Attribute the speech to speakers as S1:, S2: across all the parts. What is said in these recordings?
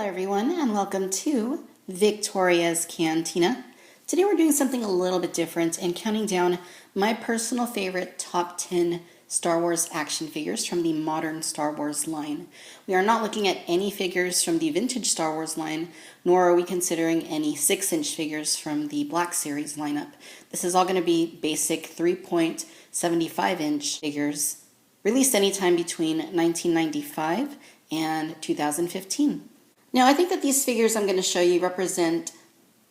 S1: everyone, and welcome to Victoria's Cantina. Today we're doing something a little bit different and counting down my personal favorite top 10 Star Wars action figures from the modern Star Wars line. We are not looking at any figures from the vintage Star Wars line, nor are we considering any 6-inch figures from the Black Series lineup. This is all going to be basic 3.75-inch figures, released anytime between 1995 and 2015. Now, I think that these figures I'm going to show you represent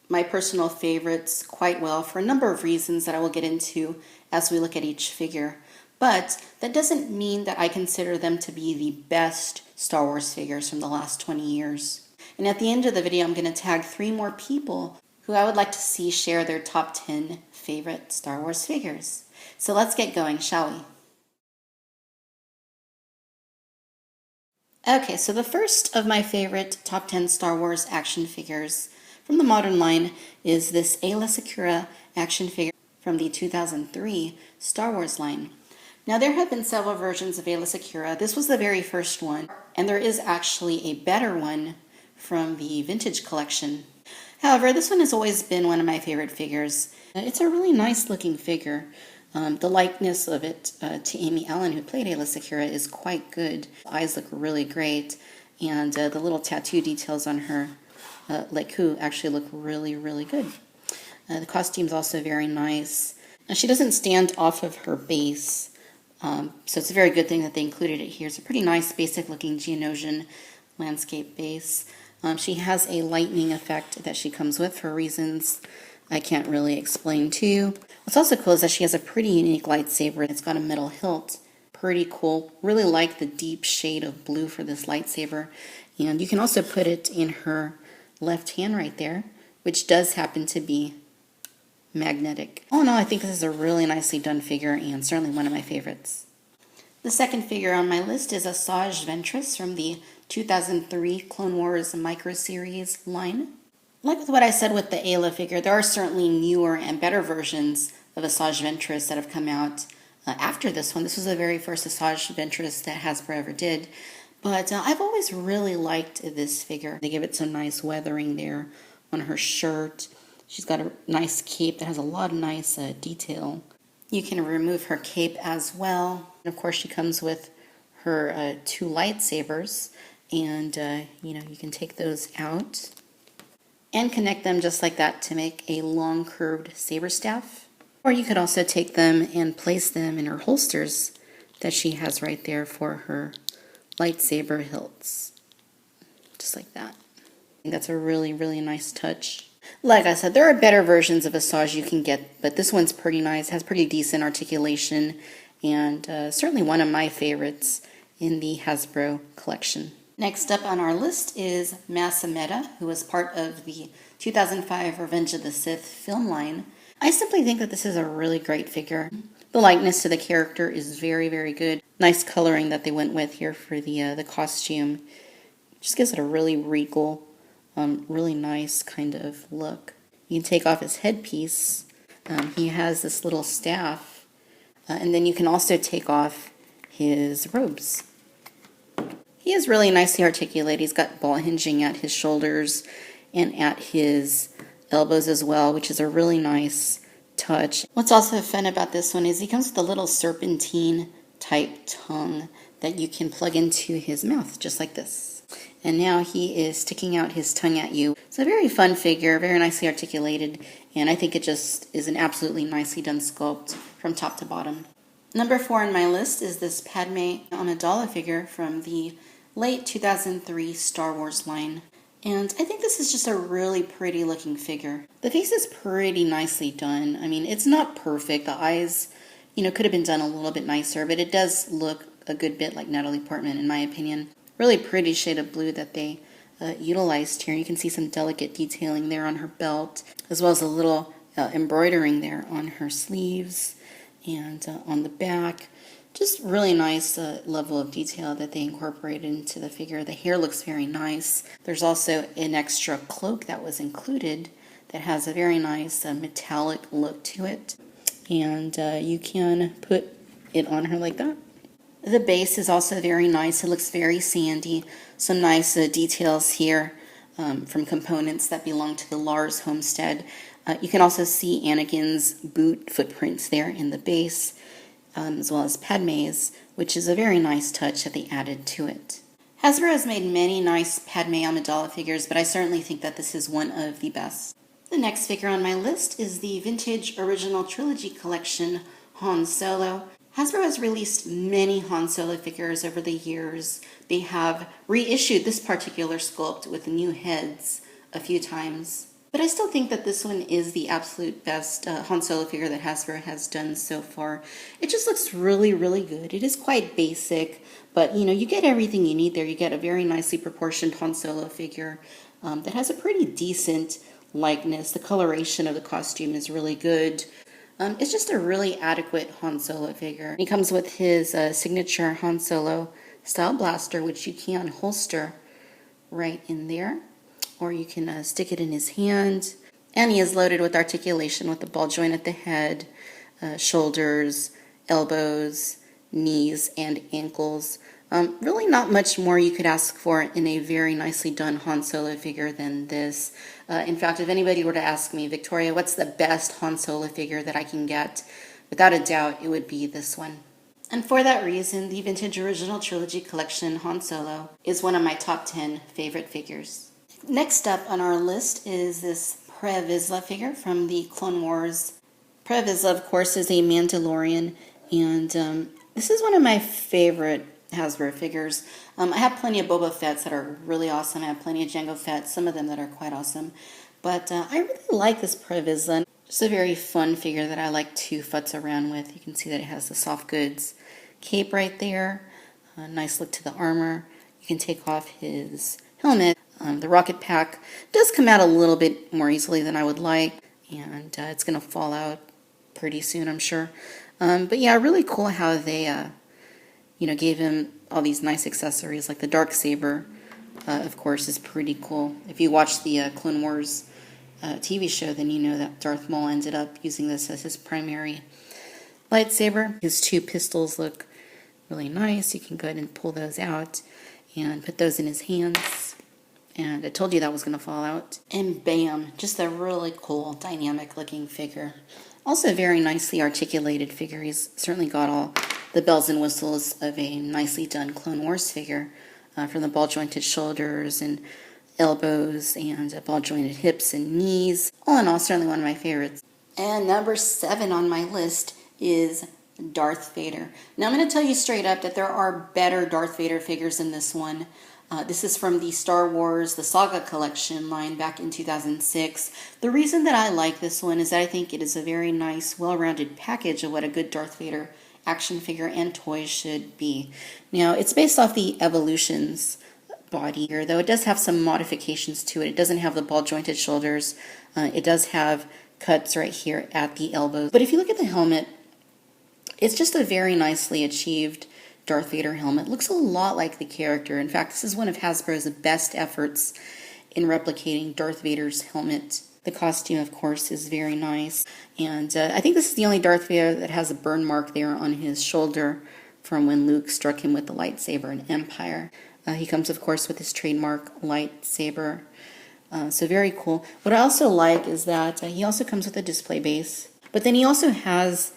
S1: my personal favorites quite well for a number of reasons that I will get into as we look at each figure. But that doesn't mean that I consider them to be the best Star Wars figures from the last 20 years. And at the end of the video, I'm going to tag 3 more people who I would like to see share their top 10 favorite Star Wars figures. So let's get going, shall we? Okay, so the first of my favorite top 10 Star Wars action figures from the modern line is this Ayla Secura action figure from the 2003 Star Wars line. Now, there have been several versions of Ayla Secura. This was the very first one, and there is actually a better one from the vintage collection. However, this one has always been one of my favorite figures. It's a really nice looking figure. The likeness of it to Amy Allen, who played Ayla Secura, is quite good. The eyes look really great, and the little tattoo details on her Leku actually look really, really good. The costume's also very nice. Now, she doesn't stand off of her base, so it's a very good thing that they included it here. It's a pretty nice, basic-looking Geonosian landscape base. She has a lightning effect that she comes with for reasons I can't really explain to you. What's also cool is that she has a pretty unique lightsaber. It's got a metal hilt. Pretty cool. Really like the deep shade of blue for this lightsaber. And you can also put it in her left hand right there, which does happen to be magnetic. All in all, I think this is a really nicely done figure and certainly one of my favorites. The second figure on my list is Ashajj Ventress from the 2003 Clone Wars Micro Series line. Like with what I said with the Ayla figure, there are certainly newer and better versions of Ashajj Ventress that have come out after this one. This was the very first Ashajj Ventress that Hasbro ever did. But I've always really liked this figure. They give it some nice weathering there on her shirt. She's got a nice cape that has a lot of nice detail. You can remove her cape as well. And of course, she comes with her 2 lightsabers. And, you can take those out and connect them just like that to make a long curved saber staff. Or you could also take them and place them in her holsters that she has right there for her lightsaber hilts. Just like that. I think that's a really, really nice touch. Like I said, there are better versions of Ashajj you can get, but this one's pretty nice, has pretty decent articulation, and certainly one of my favorites in the Hasbro collection. Next up on our list is Masa Mehta, who was part of the 2005 Revenge of the Sith film line. I simply think that this is a really great figure. The likeness to the character is very, very good. Nice coloring that they went with here for the costume. Just gives it a really regal, really nice kind of look. You can take off his headpiece. He has this little staff. And then you can also take off his robes. He is really nicely articulated. He's got ball hinging at his shoulders and at his elbows as well, which is a really nice touch. What's also fun about this one is he comes with a little serpentine type tongue that you can plug into his mouth, just like this. And now he is sticking out his tongue at you. It's a very fun figure, very nicely articulated, and I think it just is an absolutely nicely done sculpt from top to bottom. Number 4 on my list is this Padme Amidala figure from the late 2003 Star Wars line. And I think this is just a really pretty looking figure. The face is pretty nicely done. I mean, it's not perfect. The eyes, could have been done a little bit nicer, but it does look a good bit like Natalie Portman, in my opinion. Really pretty shade of blue that they utilized here. You can see some delicate detailing there on her belt, as well as a little embroidering there on her sleeves and on the back. Just really nice level of detail that they incorporated into the figure. The hair looks very nice. There's also an extra cloak that was included that has a very nice metallic look to it. And you can put it on her like that. The base is also very nice. It looks very sandy. Some nice details here from components that belong to the Lars homestead. You can also see Anakin's boot footprints there in the base, as well as Padme's, which is a very nice touch that they added to it. Hasbro has made many nice Padme Amidala figures, but I certainly think that this is one of the best. The next figure on my list is the Vintage Original Trilogy Collection Han Solo. Hasbro has released many Han Solo figures over the years. They have reissued this particular sculpt with new heads a few times. But I still think that this one is the absolute best Han Solo figure that Hasbro has done so far. It just looks really, really good. It is quite basic, but you get everything you need there. You get a very nicely proportioned Han Solo figure that has a pretty decent likeness. The coloration of the costume is really good. It's just a really adequate Han Solo figure. He comes with his signature Han Solo style blaster, which you can holster right in there, or you can stick it in his hand. And he is loaded with articulation with the ball joint at the head, shoulders, elbows, knees, and ankles. Really not much more you could ask for in a very nicely done Han Solo figure than this. In fact, if anybody were to ask me, Victoria, what's the best Han Solo figure that I can get? Without a doubt, it would be this one. And for that reason, the Vintage Original Trilogy Collection Han Solo is one of my top 10 favorite figures. Next up on our list is this Pre Vizsla figure from the Clone Wars. Pre Vizsla, of course, is a Mandalorian, and this is one of my favorite Hasbro figures. I have plenty of Boba Fett's that are really awesome. I have plenty of Jango Fett's, some of them that are quite awesome. But I really like this Pre Vizsla. Just a very fun figure that I like to futz around with. You can see that it has the soft goods cape right there. A nice look to the armor. You can take off his helmet. The rocket pack does come out a little bit more easily than I would like, and it's going to fall out pretty soon, I'm sure. But yeah, really cool how they gave him all these nice accessories, like the dark saber, of course, is pretty cool. If you watch the Clone Wars TV show, then you know that Darth Maul ended up using this as his primary lightsaber. His two pistols look really nice. You can go ahead and pull those out and put those in his hands. And I told you that was going to fall out. And bam, just a really cool, dynamic looking figure. Also a very nicely articulated figure. He's certainly got all the bells and whistles of a nicely done Clone Wars figure, from the ball-jointed shoulders and elbows and ball-jointed hips and knees. All in all, certainly one of my favorites. And number 7 on my list is Darth Vader. Now I'm going to tell you straight up that there are better Darth Vader figures than this one. This is from the Star Wars, the Saga Collection line back in 2006. The reason that I like this one is that I think it is a very nice, well-rounded package of what a good Darth Vader action figure and toy should be. Now, it's based off the Evolutions body here, though it does have some modifications to it. It doesn't have the ball-jointed shoulders. It does have cuts right here at the elbows. But if you look at the helmet, it's just a very nicely achieved Darth Vader helmet. Looks a lot like the character. In fact, this is one of Hasbro's best efforts in replicating Darth Vader's helmet. The costume, of course, is very nice. And I think this is the only Darth Vader that has a burn mark there on his shoulder from when Luke struck him with the lightsaber in Empire. He comes, of course, with his trademark lightsaber. So very cool. What I also like is that he also comes with a display base. But then he also has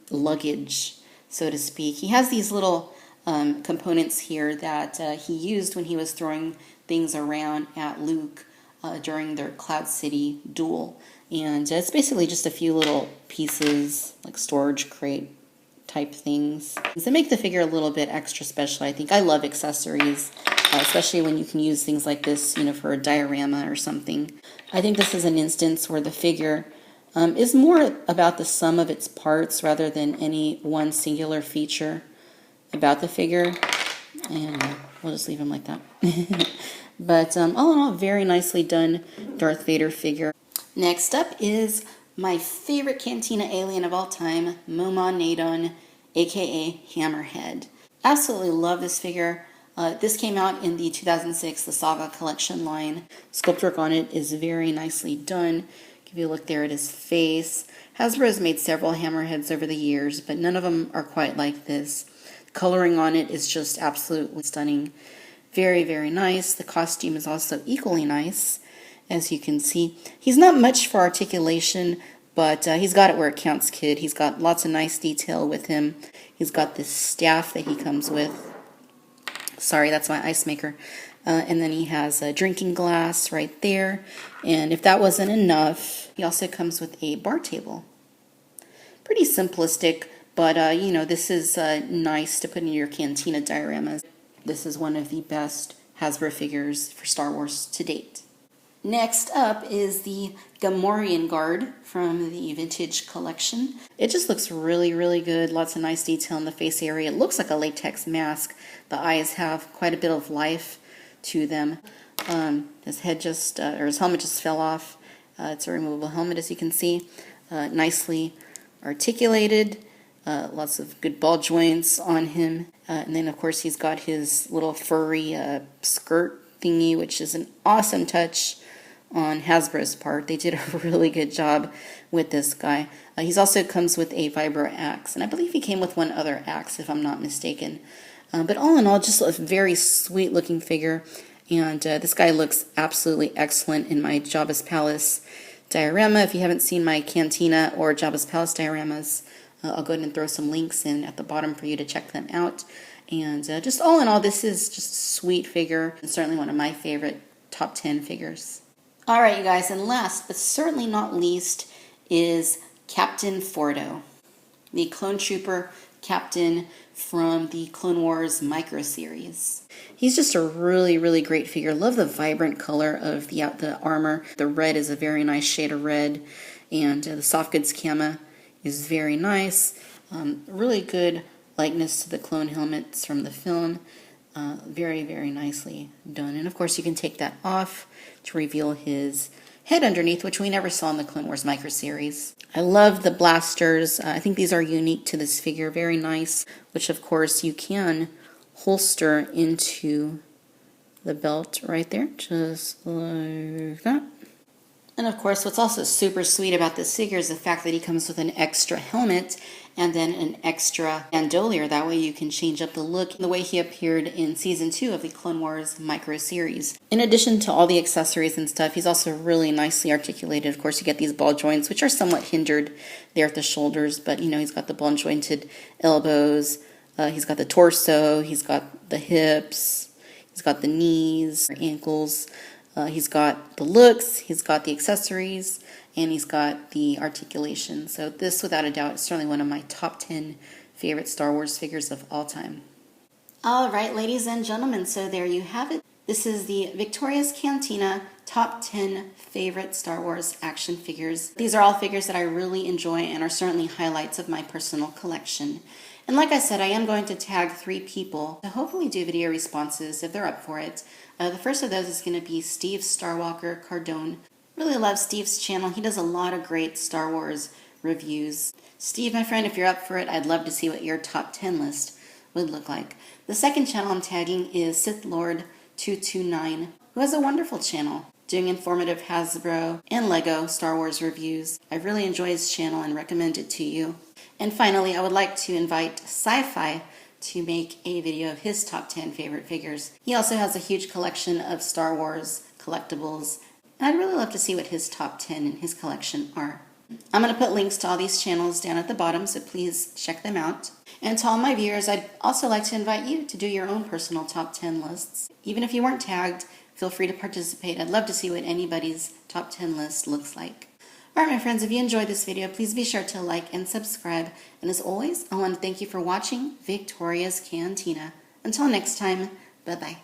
S1: luggage, so to speak. He has these little components here that he used when he was throwing things around at Luke during their Cloud City duel. And it's basically just a few little pieces, like storage crate type things, that make the figure a little bit extra special, I think. I love accessories, especially when you can use things like this, for a diorama or something. I think this is an instance where the figure is more about the sum of its parts rather than any one singular feature about the figure. And we'll just leave him like that. But all in all, very nicely done Darth Vader figure. Next up is my favorite Cantina alien of all time, Moma Nadon, aka Hammerhead. Absolutely love this figure. This came out in the 2006 The Saga Collection line. Sculpt work on it is very nicely done. Give you a look there at his face. Hasbro has made several Hammerheads over the years, but none of them are quite like this. The coloring on it is just absolutely stunning. Very, very nice. The costume is also equally nice, as you can see. He's not much for articulation, but he's got it where it counts, kid. He's got lots of nice detail with him. He's got this staff that he comes with. Sorry, that's my ice maker. And then he has a drinking glass right there. And if that wasn't enough, he also comes with a bar table. Pretty simplistic, but you know, this is nice to put in your Cantina dioramas. This is one of the best Hasbro figures for Star Wars to date. Next up is the Gollum Guard from the Vintage Collection. It just looks really, really good. Lots of nice detail in the face area. It looks like a latex mask. The eyes have quite a bit of life to them. His head just, or his helmet just fell off. It's a removable helmet, as you can see. Nicely articulated. Lots of good ball joints on him. And then, of course, he's got his little furry skirt thingy, which is an awesome touch on Hasbro's part. They did a really good job with this guy. He's also comes with a vibro axe, and I believe he came with one other axe, if I'm not mistaken. But all in all, just a very sweet looking figure, and this guy looks absolutely excellent in my Jabba's Palace diorama. If you haven't seen my Cantina or Jabba's Palace dioramas, I'll go ahead and throw some links in at the bottom for you to check them out. And just all in all, this is just a sweet figure, and certainly one of my favorite top 10 figures. All right, you guys, and last but certainly not least is Captain Fordo, the Clone Trooper Captain from the Clone Wars micro series. He's just a really, really great figure. Love the vibrant color of the armor. The red is a very nice shade of red, and the soft goods camo is very nice. Really good likeness to the clone helmets from the film. Very, very nicely done. And of course you can take that off to reveal his head underneath, which we never saw in the Clone Wars micro series. I love the blasters. I think these are unique to this figure. Very nice, which of course you can holster into the belt right there, just like that. And of course, what's also super sweet about this figure is the fact that he comes with an extra helmet and then an extra bandolier. That way you can change up the look the way he appeared in Season 2 of the Clone Wars micro series. In addition to all the accessories and stuff, he's also really nicely articulated. Of course, you get these ball joints, which are somewhat hindered there at the shoulders, but you know, he's got the ball jointed elbows, he's got the torso, he's got the hips, he's got the knees, ankles. He's got the looks, he's got the accessories, and he's got the articulation. So this, without a doubt, is certainly one of my top 10 favorite Star Wars figures of all time. All right, ladies and gentlemen, so there you have it. This is the Victoria's Cantina top 10 favorite Star Wars action figures. These are all figures that I really enjoy and are certainly highlights of my personal collection. And like I said, I am going to tag 3 people to hopefully do video responses if they're up for it. The first of those is going to be Steve Starwalker Cardon. Really love Steve's channel. He does a lot of great Star Wars reviews. Steve, my friend, if you're up for it, I'd love to see what your top 10 list would look like. The second channel I'm tagging is Sith Lord 229, who has a wonderful channel doing informative Hasbro and Lego Star Wars reviews. I really enjoy his channel and recommend it to you. And finally, I would like to invite Sci-Fi to make a video of his top 10 favorite figures. He also has a huge collection of Star Wars collectibles, and I'd really love to see what his top 10 in his collection are. I'm going to put links to all these channels down at the bottom, so please check them out. And to all my viewers, I'd also like to invite you to do your own personal top 10 lists. Even if you weren't tagged, feel free to participate. I'd love to see what anybody's top 10 list looks like. Alright, my friends, if you enjoyed this video, please be sure to like and subscribe. And as always, I want to thank you for watching Victoria's Cantina. Until next time, bye-bye.